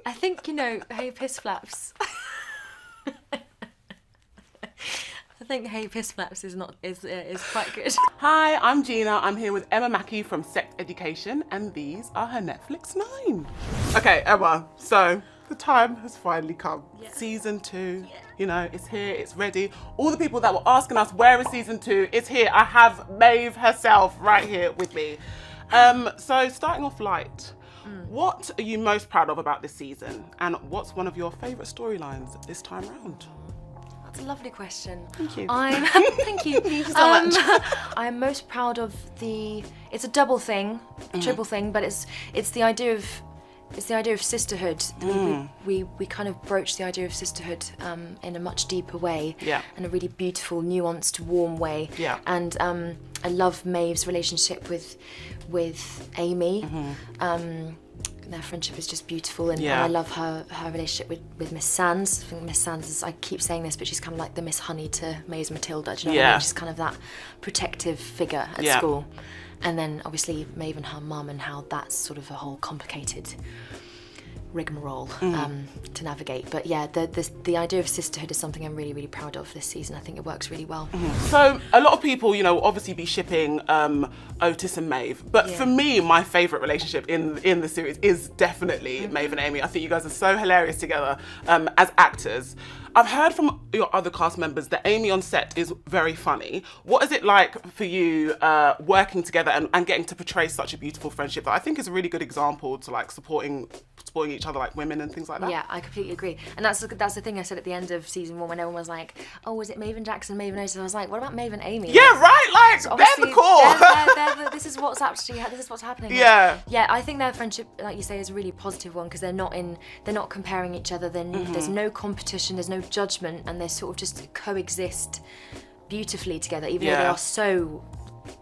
I think, Hey Piss Flaps. I think Hey Piss Flaps is quite good. Hi, I'm Gina. I'm here with Emma Mackey from Sex Education, and these are her Netflix 9. Okay, Emma, so the time has finally come. Yeah. Season 2, it's here, it's ready. All the people that were asking us, where is season 2? It's here. I have Maeve herself right here with me. So starting off light, what are you most proud of about this season? And what's one of your favourite storylines this time around? That's a lovely question. Thank you. Thank you. Thank you so much. I'm most proud of it's a double thing, triple thing, but it's the idea of sisterhood. We kind of broach the idea of sisterhood in a much deeper way, in a really beautiful, nuanced, warm way. Yeah. And I love Maeve's relationship with Amy. Their friendship is just beautiful, and I love her relationship with Miss Sands. I think Miss Sands is, I keep saying this, but she's kind of like the Miss Honey to Maeve's Matilda. Do you know what I mean? She's kind of that protective figure at school. And then obviously Maeve and her mum, and how that's sort of a whole complicated rigmarole to navigate. But yeah, the idea of sisterhood is something I'm really, really proud of this season. I think it works really well. So a lot of people, obviously be shipping Otis and Maeve, but for me, my favourite relationship in the series is definitely Maeve and Amy. I think you guys are so hilarious together as actors. I've heard from your other cast members that Amy on set is very funny. What is it like for you working together and getting to portray such a beautiful friendship that I think is a really good example to like supporting each other like women and things like that? Yeah, I completely agree. And that's the thing I said at the end of season 1 when everyone was like, oh, was it Maeve and Jackson, Maeve and Otis? And I was like, what about Maeve and Amy? Yeah, right, like, they're the core. This is what's happening. Yeah. Yeah, I think their friendship, like you say, is a really positive one because they're not comparing each other. There's no competition, there's no judgment, and they sort of just coexist beautifully together, even though they are so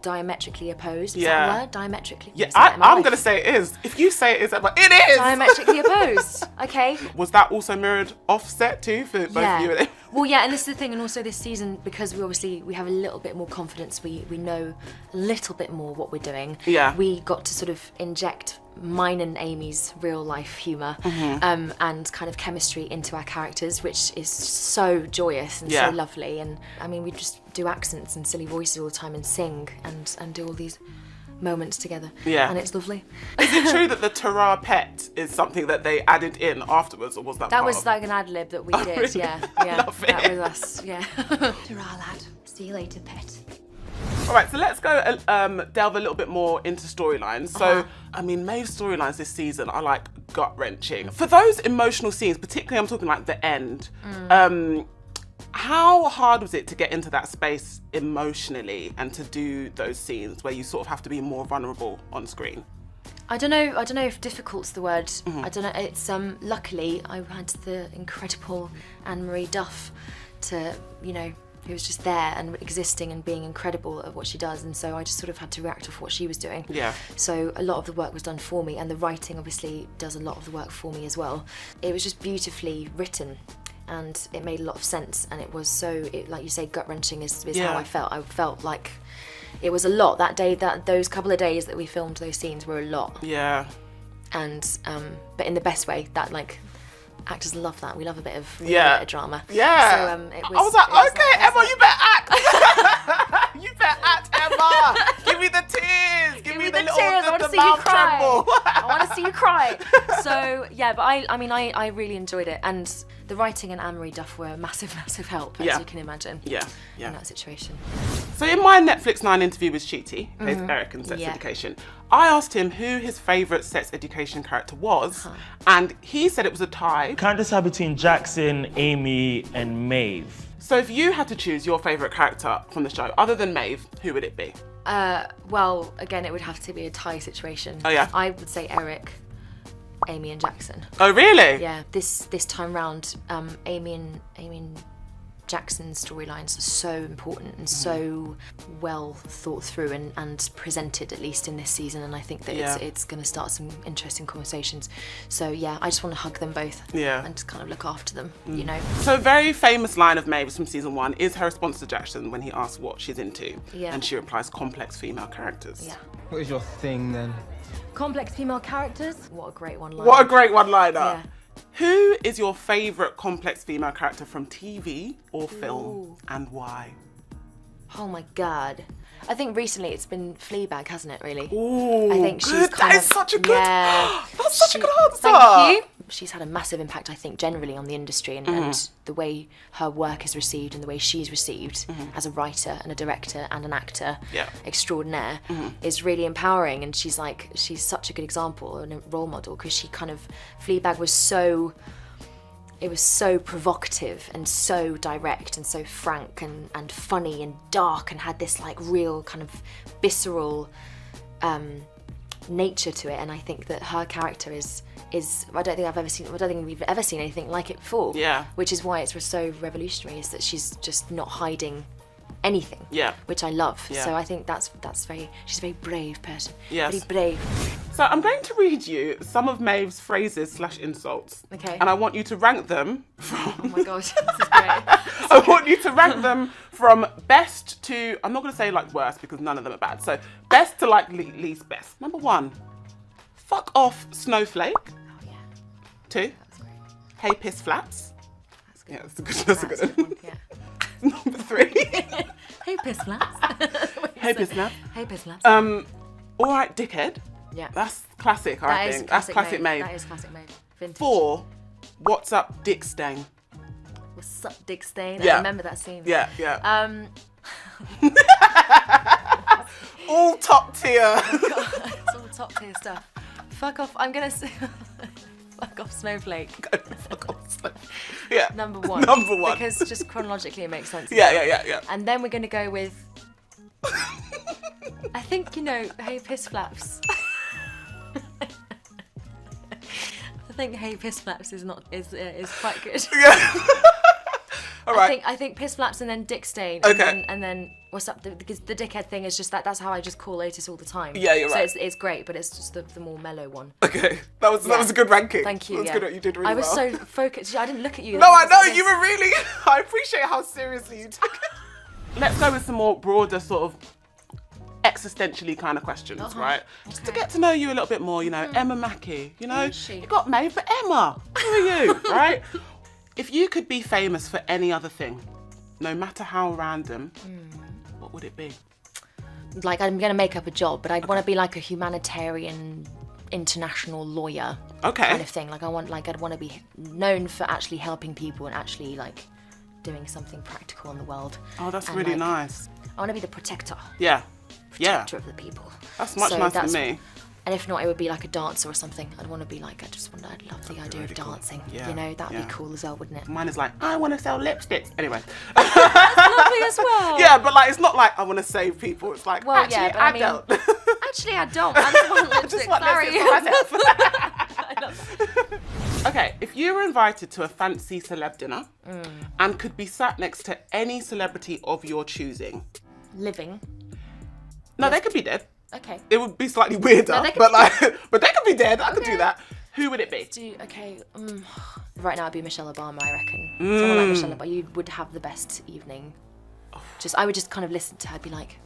diametrically opposed. Is that a word? Diametrically? Yeah, I'm going to say it is. If you say it is, it is! Diametrically opposed, okay. Was that also mirrored offset too for both of you and it? Well, yeah, and this is the thing, and also this season, because we have a little bit more confidence, we know a little bit more what we're doing. Yeah. We got to sort of inject mine and Amy's real life humour and kind of chemistry into our characters, which is so joyous and so lovely. And I mean, we just do accents and silly voices all the time and sing and do all these moments together. Yeah. And it's lovely. Is it true that the Tara pet is something that they added in afterwards, or was that That was like an ad lib that we did, really? Yeah. Love it. That was us, yeah. Tara lad, see you later, pet. All right, so let's go delve a little bit more into storylines. So, I mean, Maeve's storylines this season are like gut-wrenching. For those emotional scenes, particularly I'm talking like the end, how hard was it to get into that space emotionally and to do those scenes where you sort of have to be more vulnerable on screen? I don't know if difficult's the word. I don't know. It's luckily I had the incredible Anne-Marie Duff to, who was just there and existing and being incredible at what she does, and so I just sort of had to react off what she was doing. Yeah. So a lot of the work was done for me, and the writing obviously does a lot of the work for me as well. It was just beautifully written, and it made a lot of sense, and it was so, like you say, gut-wrenching is how I felt. I felt like it was a lot that day. Those couple of days that we filmed those scenes were a lot. Yeah. And but in the best way. That like. Actors love that. We love a bit of drama. Yeah. So I was like, okay, Emma, you better act. You better act, Emma. Give me the tears. Give me the little tears. I want to see you cry. I want to see you cry. So yeah, but I really enjoyed it, and the writing and Anne-Marie Duff were a massive, massive help, as you can imagine. Yeah. In that situation. So in my Netflix 9 interview with Sheety, who's Eric in Sex Education, I asked him who his favourite Sex Education character was, and he said it was a tie. Can't decide between Jackson, Amy, and Maeve. So if you had to choose your favourite character from the show, other than Maeve, who would it be? Well, again, it would have to be a tie situation. Oh yeah. I would say Eric, Amy, and Jackson. Oh really? Yeah. This time round, Amy and Jackson's storylines are so important and so well thought through and presented, at least in this season, and I think that it's going to start some interesting conversations. So yeah, I just want to hug them both and kind of look after them, So a very famous line of Maeve's from season 1 is her response to Jackson when he asks what she's into, and she replies, complex female characters. Yeah. What is your thing then? Complex female characters? What a great one-liner. What a great one-liner. Yeah. Who is your favourite complex female character from TV or film, and why? Oh my God. I think recently it's been Fleabag, hasn't it, really? Ooh, I think she's good. kind That of, is such a good, that's such a good answer. Thank you. She's had a massive impact, I think, generally on the industry and the way her work is received and the way she's received as a writer and a director and an actor extraordinaire is really empowering. And she's such a good example and a role model because Fleabag was so provocative and so direct and so frank and funny and dark and had this like real kind of visceral nature to it. And I think that her character is I don't think we've ever seen anything like it before. Yeah. Which is why it's so revolutionary, is that she's just not hiding anything. Yeah. Which I love. Yeah. So I think she's a very brave person. Yes. Very brave. So I'm going to read you some of Maeve's phrases / insults. Okay. And I want you to rank them from... Oh my God, this is great. I want you to rank them from best to, I'm not going to say like worst because none of them are bad. So best to like least best. Number 1, fuck off snowflake. Oh yeah. 2, That's great. hey piss flaps. That's good. Yeah, that's a good one. Yeah. Number 3, Hey piss flaps. hey piss flap. Hey piss flaps. All right dickhead. Yeah. That's classic, I think. That's classic Maeve. That is classic Maeve. Vintage. 4, what's up dick stain. What's up, Dick Stain? Yeah. I remember that scene. Yeah. All top tier. It's all top tier stuff. Fuck off. I'm gonna say fuck off snowflake. Fuck off snowflake. Yeah. Number 1. Number 1. Because just chronologically it makes sense. Yeah. And then we're gonna go with I think, hey piss flaps. I think hey piss flaps is quite good. Yeah. All right. I think piss flaps and then dick stain. Okay. And then what's up? Because the dickhead thing is just that's how I just call Otis all the time. Yeah, you're right. So it's great, but it's just the more mellow one. Okay. That was a good ranking. Thank you. That was good. You did really well. I was so focused. I didn't look at you. No, I know you were really. I appreciate how seriously you took it. Let's go with some more broader sort of existentially kind of questions, right? Just to get to know you a little bit more, Emma Mackey, Who is she? You got Maeve, but Emma, who are you, right? If you could be famous for any other thing, no matter how random, what would it be? Like, I'm going to make up a job, but I'd want to be like a humanitarian international lawyer kind of thing. Like, I'd want to be known for actually helping people and actually like doing something practical in the world. Oh, that's really nice. I want to be the protector. Yeah. Protector of the people. That's much nicer than me. And if not, it would be like a dancer or something. I'd want to be like, I'd love the idea of dancing. Cool. Yeah. That'd be cool as well, wouldn't it? Mine is like, I want to sell lipsticks. Anyway. That's lovely as well. Yeah, but like, it's not like I want to save people. It's like, Well, actually, yeah, but I don't. Actually, I don't. I just want lipstick. Just want Sorry. lipstick for myself. I love that. Okay, if you were invited to a fancy celeb dinner and could be sat next to any celebrity of your choosing. Living. No, they could be dead. Okay. It would be slightly weirder, No, they could but they could be dead. I could do that. Who would it be? Right now it'd be Michelle Obama, I reckon. Someone like Michelle Obama, you would have the best evening. I would just kind of listen to her, be like,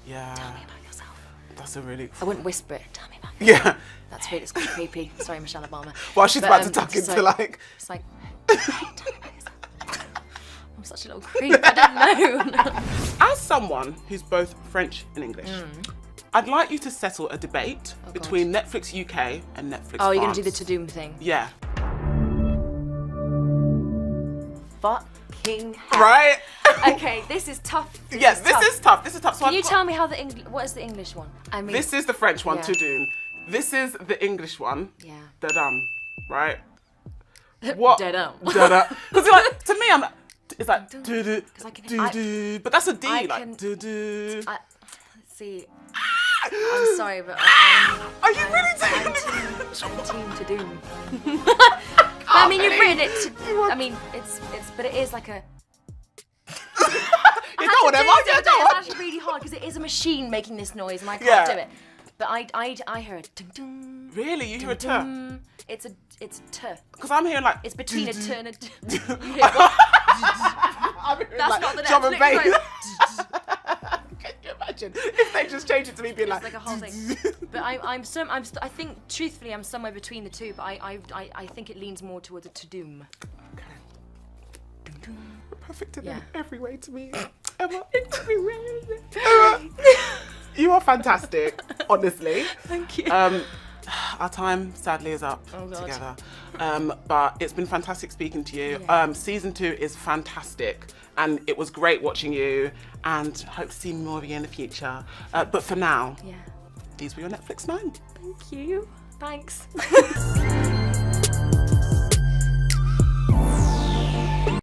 Yeah. tell me about yourself. That's a really. I wouldn't whisper it. Tell me about yourself. Yeah. That's really, it's quite creepy. Sorry, Michelle Obama. While she's about to tuck just into like. It's like, hey, tell me about yourself. I'm such a little creep. I didn't know. As someone who's both French and English, I'd like you to settle a debate between Netflix UK and Netflix France. Oh, you're going to do the to-doom thing? Yeah. Fucking hell. Right? Okay, this is tough. Yes, this is tough. This is tough. So Can you tell me what is the English one? I mean, this is the French one, Yeah. to-doom. This is the English one. Yeah. Da-dum. Right? What? Da-dum. Da-dum. Because like, to me, it's like Dum-dum. do-do, 'Cause I can- do-do. But that's a D, I like can- do-do. Let's see. I'm sorry, but I'm Are you really doing it? I'm team to doom. I mean, you've written it to. I mean, but it is like a. Yeah, go on, Emma. Yeah, go It's on. actually really hard because it is a machine making this noise, and I Yeah. can't do it. But I hear a ding ding. Really? You hear a turn? Dum. It's a t. Because I'm hearing like. It's between a do-do. t and a d. You hear what? I'm hearing That's like not the drum and Netflix bass. Can you imagine? imagine if they just changed it to me being It's like a whole thing. But I think truthfully I'm somewhere between the two, but I think it leans more towards a to-doom. Okay. Perfect in Yeah. every way to me. Emma, in every way. Emma, you are fantastic, honestly. Thank you. Our time, sadly, is up together. But it's been fantastic speaking to you. Yeah. Season 2 is fantastic. And it was great watching you. And hope to see more of you in the future. But for now, these were your Netflix 9. Thank you. Thanks.